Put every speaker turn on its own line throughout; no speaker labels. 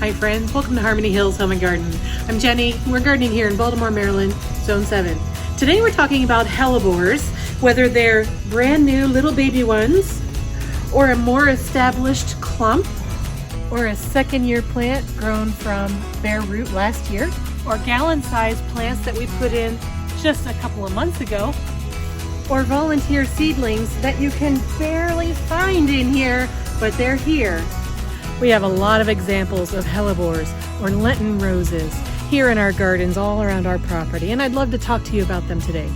Hi friends, welcome to Harmony Hills Home and Garden. I'm Jenny, we're gardening here in Baltimore, Maryland, Zone 7. Today we're talking about hellebores, whether they're brand new little baby ones, or a more established clump, or a second-year plant grown from bare root last year, or gallon-sized plants that we put in just a couple of months ago, or volunteer seedlings that you can barely find in here, but they're here. We have a lot of examples of hellebores or Lenten roses here in our gardens all around our property, and I'd love to talk to you about them today.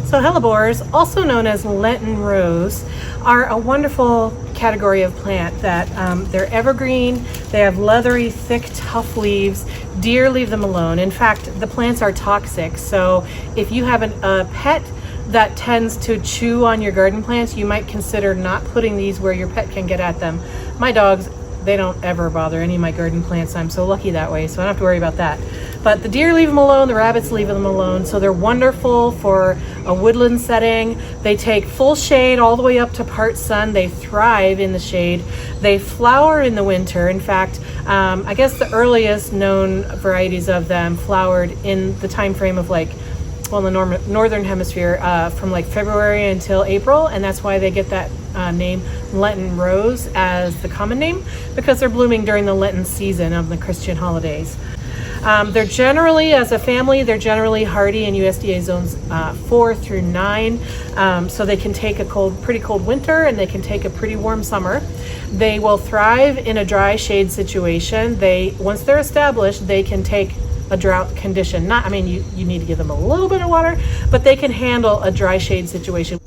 So hellebores, also known as Lenten rose, are a wonderful category of plant that they're evergreen, they have leathery, thick, tough leaves. Deer leave them alone. In fact, the plants are toxic, so if you have a pet that tends to chew on your garden plants, you might consider not putting these where your pet can get at them. My dogs, they don't ever bother any of my garden plants. I'm so lucky that way, so I don't have to worry about that. But the deer leave them alone, the rabbits leave them alone, so they're wonderful for a woodland setting. They take full shade all the way up to part sun. They thrive in the shade. They flower in the winter. In fact, I guess the earliest known varieties of them flowered in the time frame of the northern hemisphere from like February until April, and that's why they get that name Lenten rose as the common name, because they're blooming during the Lenten season of the Christian holidays. They're generally, as a family, they're generally hardy in USDA zones 4 through 9, so they can take a pretty cold winter and they can take a pretty warm summer. They will thrive in a dry shade situation. Once they're established, they can take a drought condition. You need to give them a little bit of water, but they can handle a dry shade situation.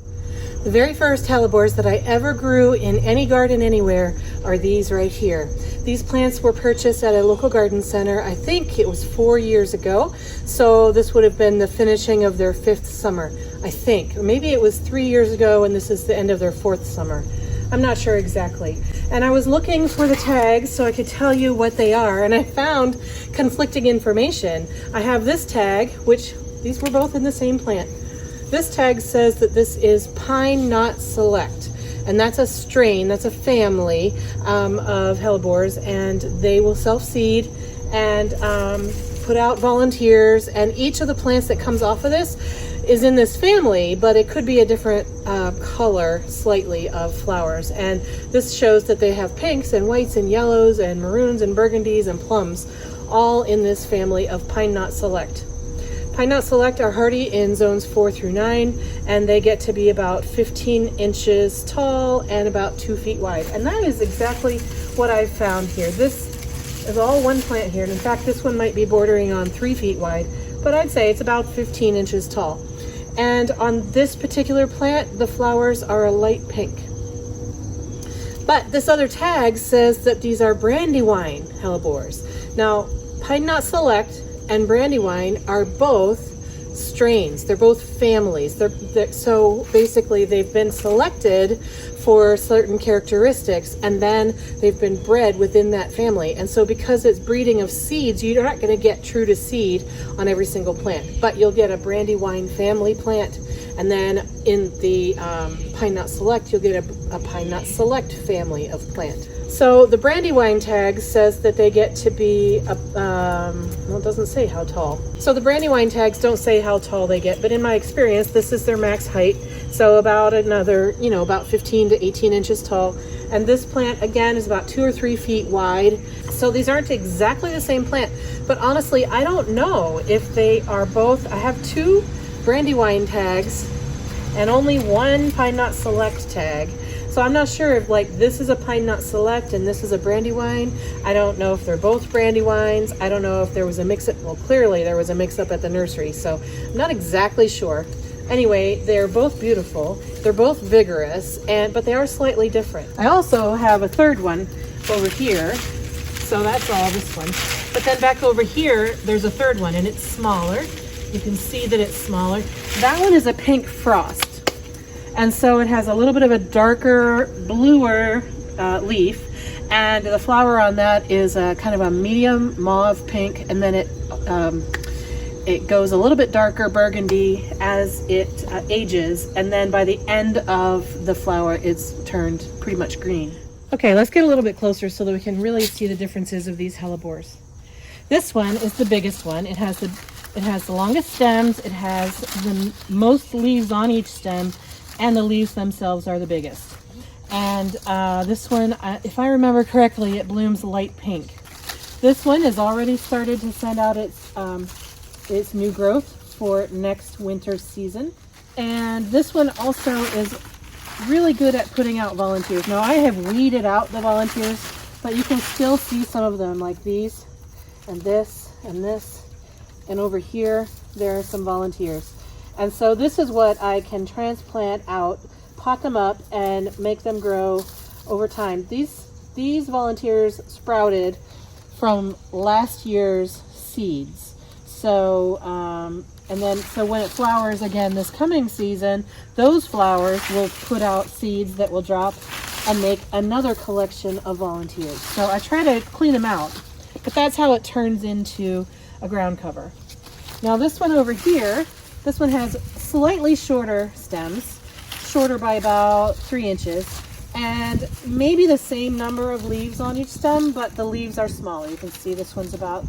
The very first hellebores that I ever grew in any garden anywhere are these right here. These plants were purchased at a local garden center, I think it was 4 years ago. So this would have been the finishing of their 5th summer, I think. Or maybe it was 3 years ago and this is the end of their 4th summer. I'm not sure exactly. And I was looking for the tags so I could tell you what they are, and I found conflicting information. I have this tag, which these were both in the same plant. This tag says that this is Pine Knot Select, and that's a strain, that's a family of hellebores, and they will self-seed and put out volunteers, and each of the plants that comes off of this is in this family, but it could be a different color slightly of flowers. And this shows that they have pinks and whites and yellows and maroons and burgundies and plums, all in this family of Pine Knot Select. Pine Knot Select are hardy in zones 4 through 9, and they get to be about 15 inches tall and about 2 feet wide. And that is exactly what I've found here. This is all one plant here, and in fact this one might be bordering on 3 feet wide, but I'd say it's about 15 inches tall. And on this particular plant, the flowers are a light pink. But this other tag says that these are Brandywine Hellebores. Now, Pine Knot Select and Brandywine are both strains. They're both families. So basically they've been selected for certain characteristics, and then they've been bred within that family. And so because it's breeding of seeds, you're not going to get true to seed on every single plant, but you'll get a Brandywine family plant, and then in the Pine Knot Select, you'll get a Pine Knot Select family of plant. So the Brandywine tag says that they get to be, well, it doesn't say how tall. So the Brandywine tags don't say how tall they get, but in my experience, this is their max height. So about about 15 to 18 inches tall. And this plant, again, is about 2 or 3 feet wide. So these aren't exactly the same plant, but honestly, I don't know if they are both. I have 2 Brandywine tags and only 1 Pine Knot Select tag. So I'm not sure if this is a Pine Knot Select and this is a Brandywine. I don't know if they're both Brandywines. I don't know if there was a mix-up. Well, clearly there was a mix-up at the nursery, so I'm not exactly sure. Anyway, they're both beautiful. They're both vigorous, but they are slightly different. I also have a third one over here. So that's all this one. But then back over here, there's a third one, and it's smaller. You can see that it's smaller. That one is a pink frost. And so it has a little bit of a darker, bluer leaf, and the flower on that is a kind of a medium mauve pink, and then it goes a little bit darker burgundy as it ages, and then by the end of the flower it's turned pretty much green. Okay, let's get a little bit closer so that we can really see the differences of these hellebores. This one is the biggest one. It has the longest stems, it has the most leaves on each stem, and the leaves themselves are the biggest. And this one, if I remember correctly, it blooms light pink. This one has already started to send out its new growth for next winter season. And this one also is really good at putting out volunteers. Now I have weeded out the volunteers, but you can still see some of them, like these and this and this. And over here, there are some volunteers. And so this is what I can transplant out, pot them up, and make them grow over time. These volunteers sprouted from last year's seeds. So, so when it flowers again this coming season, those flowers will put out seeds that will drop and make another collection of volunteers. So I try to clean them out, but that's how it turns into a ground cover. Now this one over here, this one has slightly shorter stems, shorter by about 3 inches, and maybe the same number of leaves on each stem, but the leaves are smaller. You can see this one's about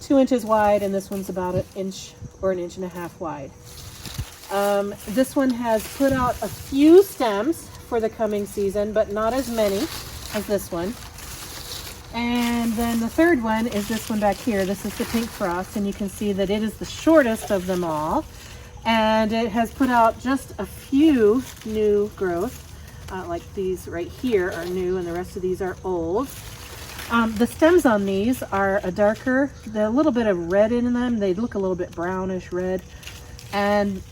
2 inches wide, and this one's about 1 inch or 1.5 inches wide. This one has put out a few stems for the coming season, but not as many as this one. And then the third one is this one back here. This is the pink frost, and you can see that it is the shortest of them all. And it has put out just a few new growth. Like these right here are new, and the rest of these are old. The stems on these are a little bit of red in them. They look a little bit brownish red. And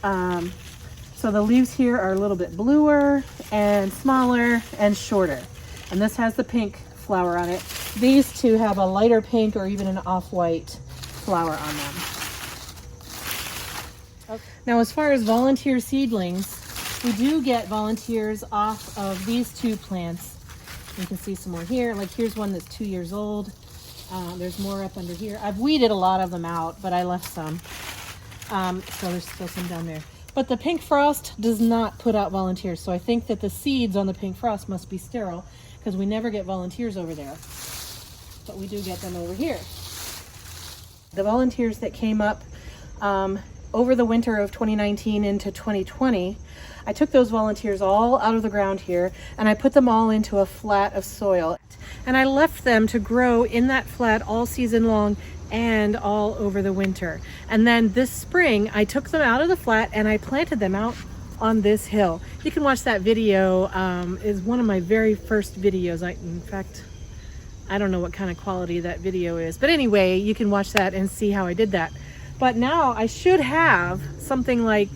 so the leaves here are a little bit bluer and smaller and shorter. And this has the pink flower on it. These two have a lighter pink or even an off-white flower on them. Okay. Now, as far as volunteer seedlings, we do get volunteers off of these two plants. You can see some more here. Like here's one that's 2 years old. There's more up under here. I've weeded a lot of them out, but I left some. So there's still some down there. But the pink frost does not put out volunteers. So I think that the seeds on the pink frost must be sterile, because we never get volunteers over there. But we do get them over here. The volunteers that came up over the winter of 2019 into 2020, I took those volunteers all out of the ground here, and I put them all into a flat of soil. And I left them to grow in that flat all season long and all over the winter. And then this spring, I took them out of the flat and I planted them out on this hill. You can watch that video. Is one of my very first videos. In fact, I don't know what kind of quality that video is, but anyway, you can watch that and see how I did that. But now I should have something like,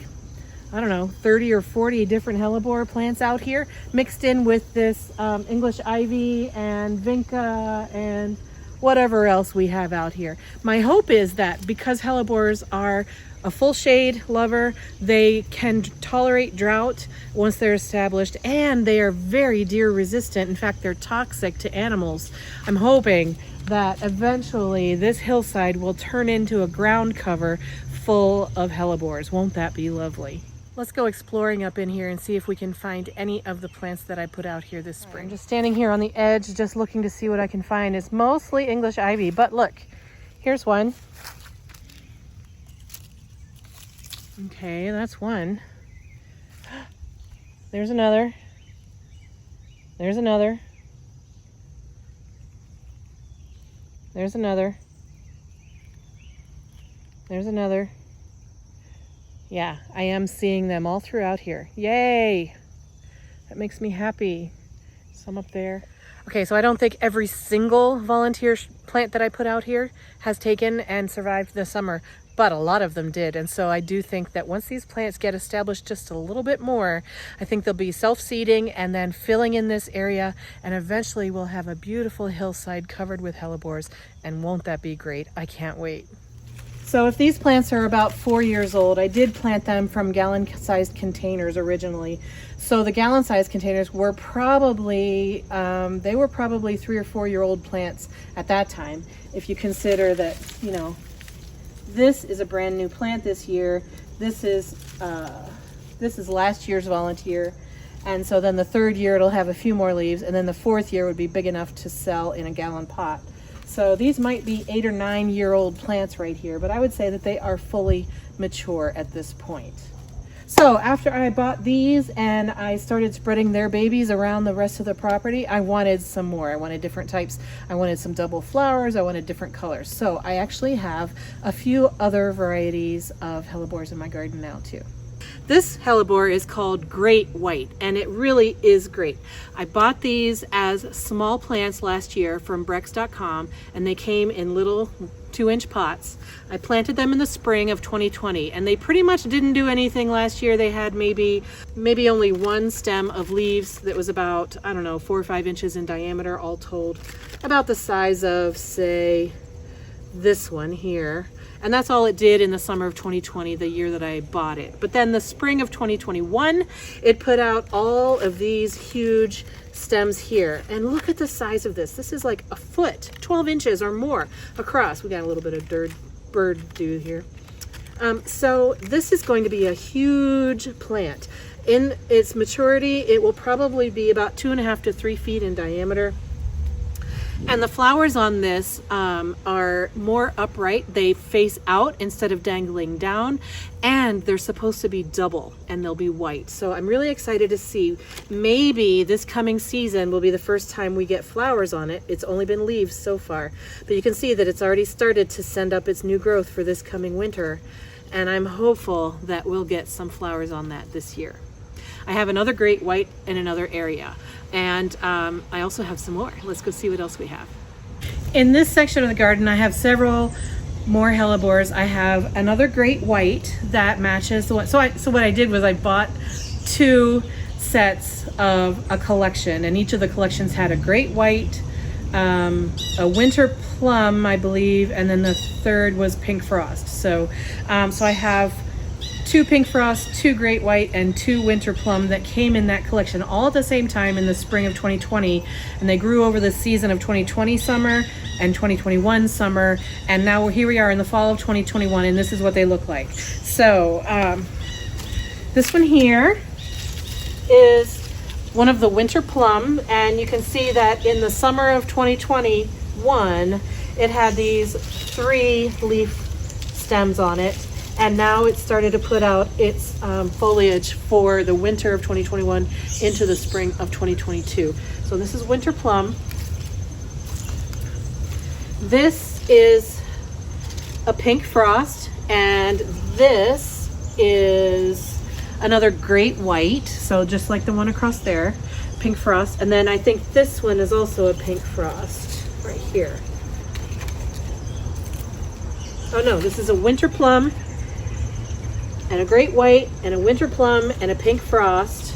I don't know, 30 or 40 different hellebore plants out here, mixed in with this English ivy and vinca and whatever else we have out here. My hope is that because hellebores are a full shade lover, they can tolerate drought once they're established, and they are very deer resistant. In fact, they're toxic to animals. I'm hoping that eventually this hillside will turn into a ground cover full of hellebores. Won't that be lovely? Let's go exploring up in here and see if we can find any of the plants that I put out here this spring. I'm just standing here on the edge, just looking to see what I can find. It's mostly English ivy, but look, here's one. Okay, that's one. There's another. There's another. There's another. There's another. Yeah, I am seeing them all throughout here. Yay! That makes me happy. Some up there. Okay, so I don't think every single volunteer plant that I put out here has taken and survived the summer, but a lot of them did. And so I do think that once these plants get established just a little bit more, I think they'll be self-seeding and then filling in this area, and eventually we'll have a beautiful hillside covered with hellebores. And won't that be great? I can't wait. So if these plants are about 4 years old, I did plant them from gallon-sized containers originally. So the gallon-sized containers were probably, 3 or 4 year old plants at that time. If you consider that, you know, this is a brand new plant this year. This is last year's volunteer. And so then the third year it'll have a few more leaves, and then the fourth year would be big enough to sell in a gallon pot. So these might be 8 or 9 year old plants right here, but I would say that they are fully mature at this point. So after I bought these and I started spreading their babies around the rest of the property, I wanted some more. I wanted different types. I wanted some double flowers. I wanted different colors. So I actually have a few other varieties of hellebores in my garden now too. This hellebore is called Great White, and it really is great. I bought these as small plants last year from Brex.com, and they came in little 2-inch pots. I planted them in the spring of 2020, and they pretty much didn't do anything last year. They had maybe only one stem of leaves that was about, I don't know, 4 or 5 inches in diameter, all told. About the size of, say, this one here. And that's all it did in the summer of 2020, the year that I bought it. But then the spring of 2021, it put out all of these huge stems here. And look at the size of this. This is like a foot, 12 inches or more across. We got a little bit of bird dew here. So this is going to be a huge plant. In its maturity, it will probably be about 2.5 to 3 feet in diameter. And the flowers on this are more upright. They face out instead of dangling down, and they're supposed to be double, and they'll be white. So I'm really excited to see. Maybe this coming season will be the first time we get flowers on it. It's only been leaves so far, but you can see that it's already started to send up its new growth for this coming winter, and I'm hopeful that we'll get some flowers on that this year. I have another Great White in another area, and I also have some more. Let's go see what else we have. In this section of the garden, I have several more hellebores. I have another Great White that matches the one. So what I did was I bought 2 sets of a collection, and each of the collections had a Great White, a Winter Plum, I believe, and then the third was Pink Frost. So I have 2 Pink Frost, 2 Great White, and 2 Winter Plum that came in that collection all at the same time in the spring of 2020, and they grew over the season of 2020 summer and 2021 summer, and now here we are in the fall of 2021, and this is what they look like. So this one here is one of the Winter Plum, and you can see that in the summer of 2021 it had these 3 leaf stems on it. And now it's started to put out its foliage for the winter of 2021 into the spring of 2022. So this is Winter Plum. This is a Pink Frost, and this is another Great White. So just like the one across there, Pink Frost. And then I think this one is also a Pink Frost right here. Oh no, this is a Winter Plum, and a Great White, and a Winter Plum, and a Pink Frost.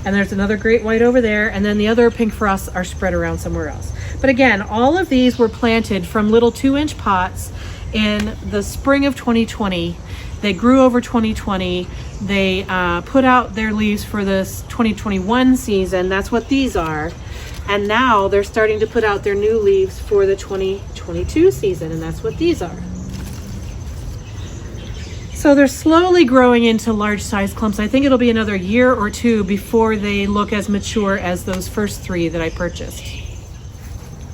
And there's another Great White over there, and then the other Pink Frosts are spread around somewhere else. But again, all of these were planted from little 2-inch pots in the spring of 2020. They grew over 2020. They put out their leaves for this 2021 season. That's what these are. And now they're starting to put out their new leaves for the 2022 season, and that's what these are. So they're slowly growing into large size clumps. I think it'll be another year or 2 before they look as mature as those first 3 that I purchased.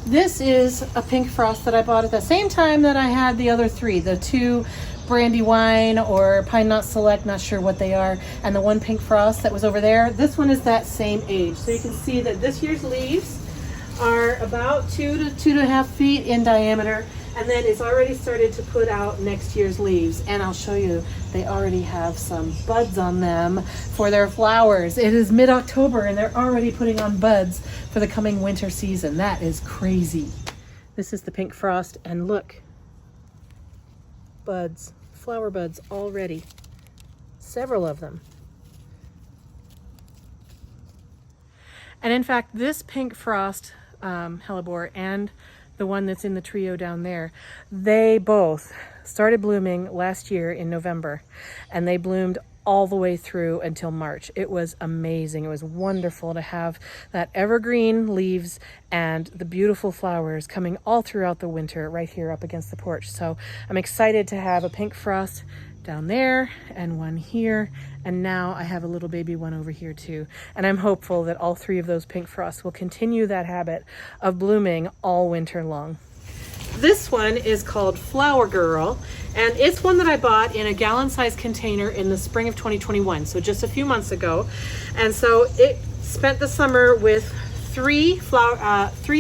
This is a Pink Frost that I bought at the same time that I had the other 3, the 2 Brandywine or Pine Knot Select, not sure what they are, and the 1 Pink Frost that was over there. This one is that same age. So you can see that this year's leaves are about 2 to 2.5 feet in diameter. And then it's already started to put out next year's leaves. And I'll show you, they already have some buds on them for their flowers. It is mid-October and they're already putting on buds for the coming winter season. That is crazy. This is the Pink Frost, and look, buds, flower buds already. Several of them. And in fact, this Pink Frost hellebore and the one that's in the trio down there, they both started blooming last year in November, and they bloomed all the way through until March. It was amazing. It was wonderful to have that evergreen leaves and the beautiful flowers coming all throughout the winter right here up against the porch. So I'm excited to have a Pink Frost down there and one here, and now I have a little baby one over here too. And I'm hopeful that all three of those pink frosts will continue that habit of blooming all winter long. This one is called Flower Girl, and it's one that I bought in a gallon-sized container in the spring of 2021, so just a few months ago. And so it spent the summer with three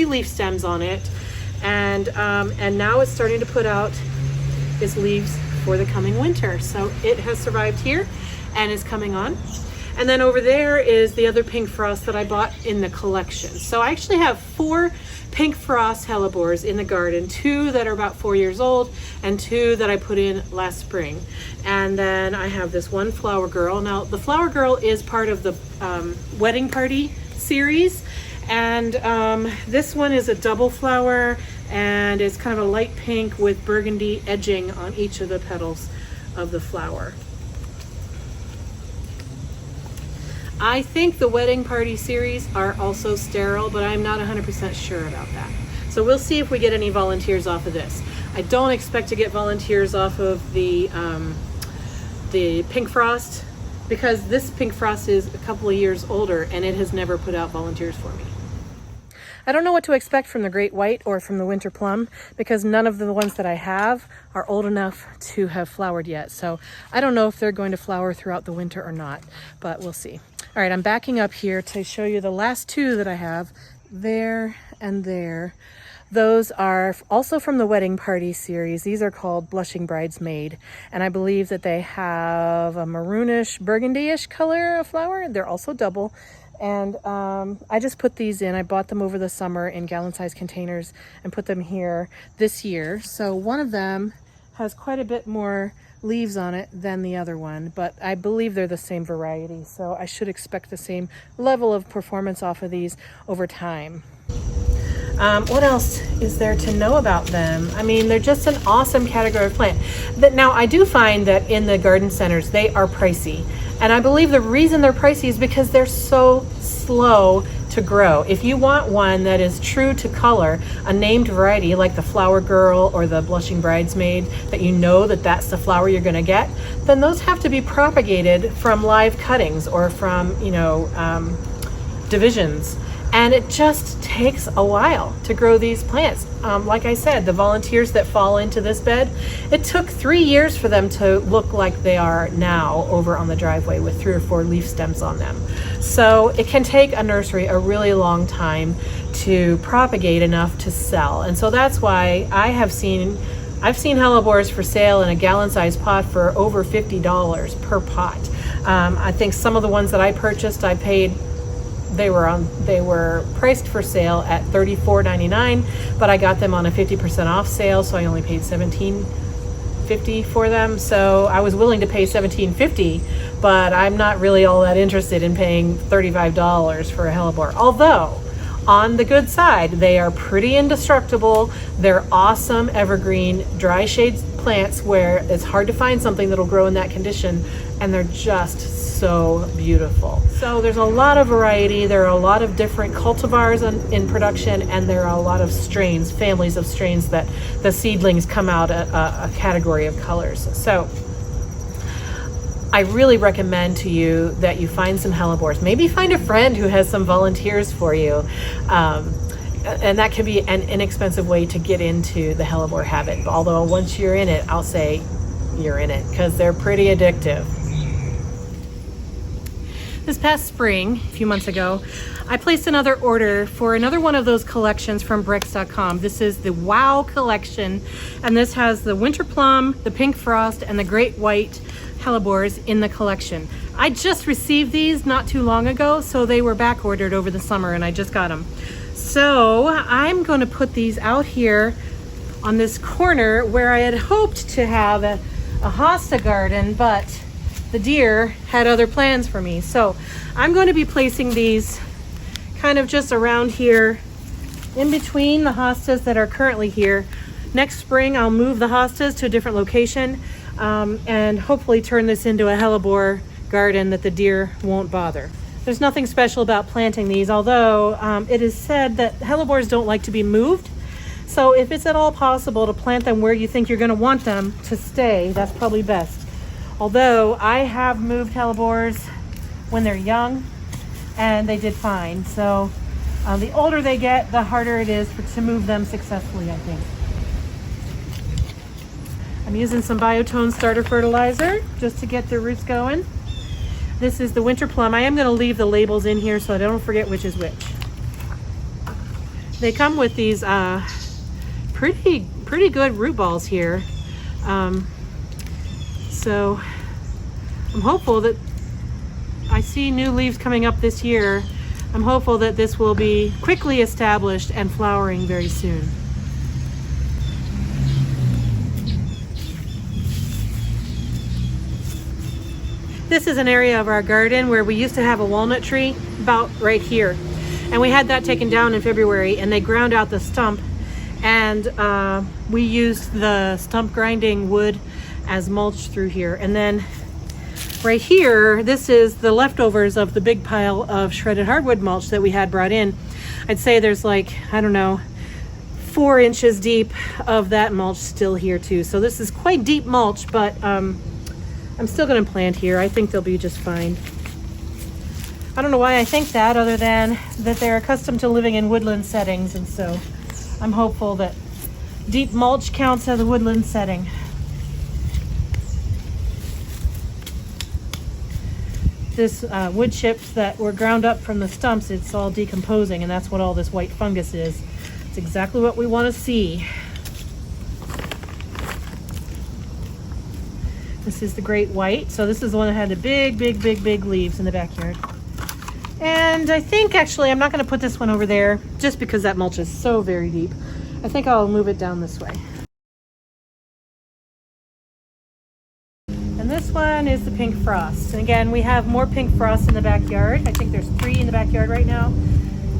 leaf stems on it, and now it's starting to put out its leaves for the coming winter. So it has survived here and is coming on. And then over there is the other pink frost that I bought in the collection. So I actually have 4 pink frost hellebores in the garden, 2 that are about 4 years old and 2 that I put in last spring. And then I have this one Flower Girl. Now the Flower Girl is part of the Wedding Party series, and this one is a double flower, and it's kind of a light pink with burgundy edging on each of the petals of the flower. I think the Wedding Party series are also sterile, but I'm not 100% sure about that. So we'll see if we get any volunteers off of this. I don't expect to get volunteers off of the pink frost, because this pink frost is a couple of years older and it has never put out volunteers for me. I don't know what to expect from the Great White or from the Winter Plum, because none of the ones that I have are old enough to have flowered yet. So I don't know if they're going to flower throughout the winter or not, but we'll see. All right, I'm backing up here to show you the last 2 that I have, there and there. Those are also from the Wedding Party series. These are called Blushing Bridesmaid, and I believe that they have a maroonish, burgundy-ish color of flower. They're also double. And I just put these in. I bought them over the summer in gallon-sized containers and put them here this year. So one of them has quite a bit more leaves on it than the other one, but I believe they're the same variety. So I should expect the same level of performance off of these over time. What else is there to know about them? I mean, they're just an awesome category of plant. Now, I do find that in the garden centers, they are pricey. And I believe the reason they're pricey is because they're so slow to grow. If you want one that is true to color, a named variety like the Flower Girl or the Blushing Bridesmaid, that you know that that's the flower you're going to get, then those have to be propagated from live cuttings or from, divisions. And it just takes a while to grow these plants. Like I said, the volunteers that fall into this bed, it took 3 years for them to look like they are now over on the driveway with 3 or 4 leaf stems on them. So it can take a nursery a really long time to propagate enough to sell. And so that's why I've seen hellebores for sale in a gallon-sized pot for over $50 per pot. I think some of the ones that I purchased, they were priced for sale at $34.99, but I got them on a 50% off sale, so I only paid $17.50 for them. So I was willing to pay $17.50, but I'm not really all that interested in paying $35 for a hellebore. Although, on the good side, they are pretty indestructible. They're awesome evergreen dry shade plants where it's hard to find something that'll grow in that condition, and they're just so beautiful. So there's a lot of variety. There are a lot of different cultivars in production, and there are a lot of strains, families of strains that the seedlings come out a category of colors. So I really recommend to you that you find some hellebores. Maybe find a friend who has some volunteers for you. And that can be an inexpensive way to get into the hellebore habit. Although once you're in it, I'll say you're in it, because they're pretty addictive. This past spring, a few months ago, I placed another order for another one of those collections from Bricks.com. This is the Wow collection, and this has the Winter Plum, the Pink Frost, and the Great White hellebores in the collection. I just received these not too long ago, so they were back ordered over the summer, and I just got them. So I'm going to put these out here on this corner where I had hoped to have a hosta garden, but the deer had other plans for me. So I'm going to be placing these kind of just around here in between the hostas that are currently here. Next spring, I'll move the hostas to a different location and hopefully turn this into a hellebore garden that the deer won't bother. There's nothing special about planting these, although it is said that hellebores don't like to be moved. So if it's at all possible to plant them where you think you're going to want them to stay, that's probably best. Although I have moved hellebores when they're young and they did fine. So the older they get, the harder it is to move them successfully, I think. I'm using some Biotone starter fertilizer just to get the roots going. This is the winter plum. I am going to leave the labels in here so I don't forget which is which. They come with these pretty good root balls here. So I'm hopeful that I see new leaves coming up this year. I'm hopeful that this will be quickly established and flowering very soon. This is an area of our garden where we used to have a walnut tree about right here. And we had that taken down in February, and they ground out the stump, and we used the stump grinding wood as mulch through here. And then right here, this is the leftovers of the big pile of shredded hardwood mulch that we had brought in. I'd say there's like, I don't know, 4 inches deep of that mulch still here too. So this is quite deep mulch, but I'm still going to plant here. I think they'll be just fine. I don't know why I think that, other than that they're accustomed to living in woodland settings, and so I'm hopeful that deep mulch counts as a woodland setting. This wood chips that were ground up from the stumps, it's all decomposing, and that's what all this white fungus is. It's exactly what we want to see. This is the great white. So this is the one that had the big leaves in the backyard. And I think actually I'm not going to put this one over there just because that mulch is so very deep. I think I'll move it down this way. And this one is the pink frost. And again, we have more pink frost in the backyard. I think there's 3 in the backyard right now.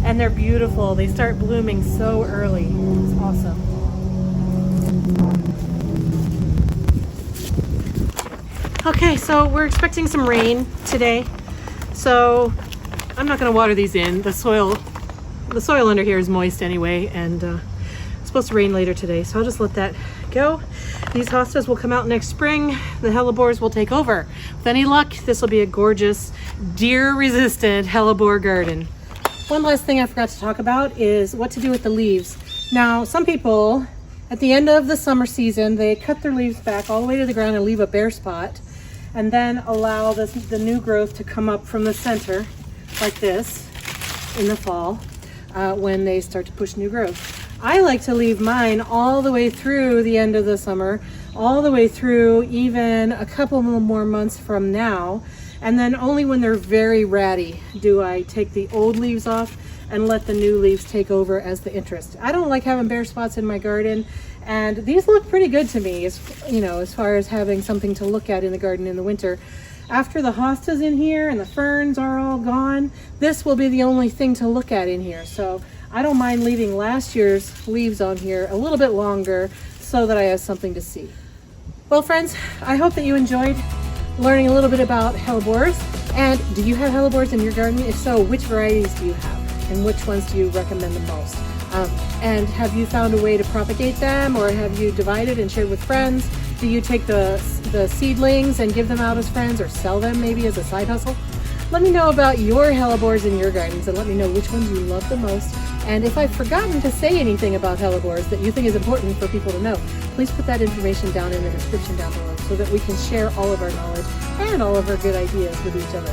And they're beautiful. They start blooming so early. It's awesome. Okay, so we're expecting some rain today, so I'm not going to water these in. The soil under here is moist anyway, and it's supposed to rain later today, so I'll just let that go. These hostas will come out next spring. The hellebores will take over. With any luck, this will be a gorgeous, deer-resistant hellebore garden. One last thing I forgot to talk about is what to do with the leaves. Now, some people, at the end of the summer season, they cut their leaves back all the way to the ground and leave a bare spot, and then allow the new growth to come up from the center like this in the fall when they start to push new growth. I like to leave mine all the way through the end of the summer, all the way through even a couple more months from now, and then only when they're very ratty do I take the old leaves off and let the new leaves take over as the interest. I don't like having bare spots in my garden, and these look pretty good to me, as far as having something to look at in the garden in the winter. After the hostas in here and the ferns are all gone, this will be the only thing to look at in here. So I don't mind leaving last year's leaves on here a little bit longer so that I have something to see. Well, friends, I hope that you enjoyed learning a little bit about hellebores. And do you have hellebores in your garden? If so, which varieties do you have, and which ones do you recommend the most? And have you found a way to propagate them, or have you divided and shared with friends? Do you take the seedlings and give them out as friends, or sell them maybe as a side hustle? Let me know about your hellebores in your gardens, and let me know which ones you love the most. And if I've forgotten to say anything about hellebores that you think is important for people to know, please put that information down in the description down below so that we can share all of our knowledge and all of our good ideas with each other.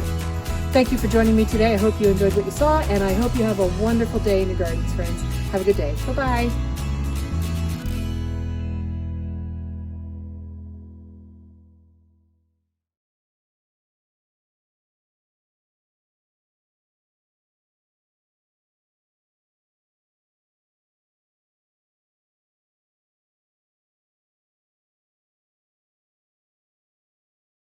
Thank you for joining me today. I hope you enjoyed what you saw, and I hope you have a wonderful day in your gardens, friends. Have a good day. Bye-bye.